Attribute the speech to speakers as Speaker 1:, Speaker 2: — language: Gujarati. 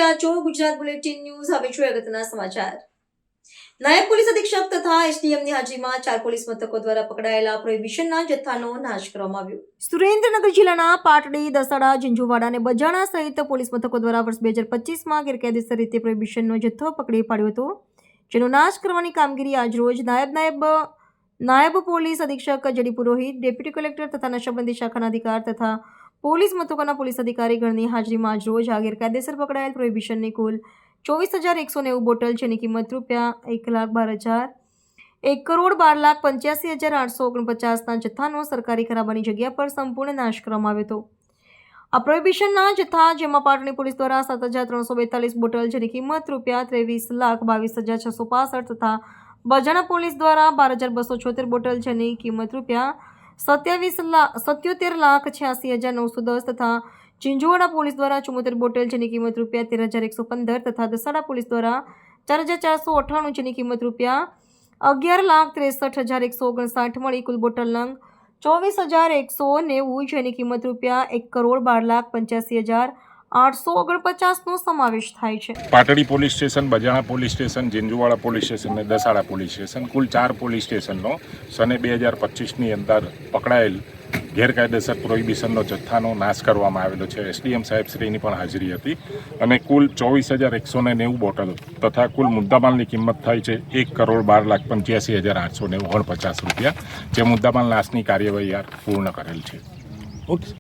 Speaker 1: રહ્યા છો ગુજરાત બુલેટિન ન્યૂઝ। હવે જોઈએ અગત્યના સમાચાર। નાયબ પોલીસ અધિક્ષક તથા એસડીએમની હાજરીમાં 4 પોલીસ મથકો દ્વારા પકડાયેલા પ્રોહિબિશનના જથ્થાનો નાશ કરવામાં આવ્યો। સુરેન્દ્રનગર જિલ્લાના પાટડી, દસાડા, ઝીંઝુવાડા અને બજાણા સહિત પોલીસ મથકો દ્વારા વર્ષ 2025માં ગેરકાયદેસર રીતે પ્રોહિબિશનનો જથ્થો પકડી પાડ્યો હતો, જેનો નાશ કરવાની કામગીરી આજરોજ નાયબ પોલીસ અધિક્ષક જેડી પુરોહિત, ડેપ્યુટી કલેક્ટર તથા નશાબંધી શાખાના અધિકાર તથા પોલીસ મથકોના પોલીસ અધિકારીગણની હાજરીમાં આજરોજ આ ગેરકાયદેસર પકડાયેલ પ્રોહિબિશનની કુલ 24,190 બોટલ, જેની કિંમત ₹1,12,000 1,12,85,849ના જથ્થાનો સરકારી ખરાબાની જગ્યા પર સંપૂર્ણ નાશ કરવામાં આવ્યો હતો। આ પ્રોહિબિશનના જથ્થા, જેમાં પાટણી પોલીસ દ્વારા 7,342 બોટલ, જેની કિંમત ₹23,22,665 તથા બજાણા પોલીસ દ્વારા 12,276 બોટલ, જેની કિંમત ₹77,86,910 તથા ઝીંઝુવાડા પોલીસ દ્વારા 74 બોટલ, જેની કિંમત ₹13,115 તથા દસાડા પોલીસ દ્વારા 4,498, જેની કિંમત ₹11,63,159 મળી કુલ બોટલ નંગ 24,190, જેની કિંમત ₹1,85,849નો સમાવેશ થાય છે।
Speaker 2: Patdi police station, Bajana police station, Jhinjhuvada police station અને દસાડા પોલીસ સ્ટેશન, કુલ 4 પોલીસ સ્ટેશનનો સને 2025ની અંદર પકડાયેલ ગેરકાયદેસર પ્રોહિબિશનનો જથ્થાનો નાશ કરવામાં આવેલો છે। એસડીએમ સાહેબશ્રીની પણ હાજરી હતી અને કુલ 24,190 બોટલ તથા કુલ મુદ્દામાલની કિંમત થાય છે ₹1,12,85,849 જે મુદ્દામાલ નાશની કાર્યવાહી પૂર્ણ કરેલ છે। ઓકે।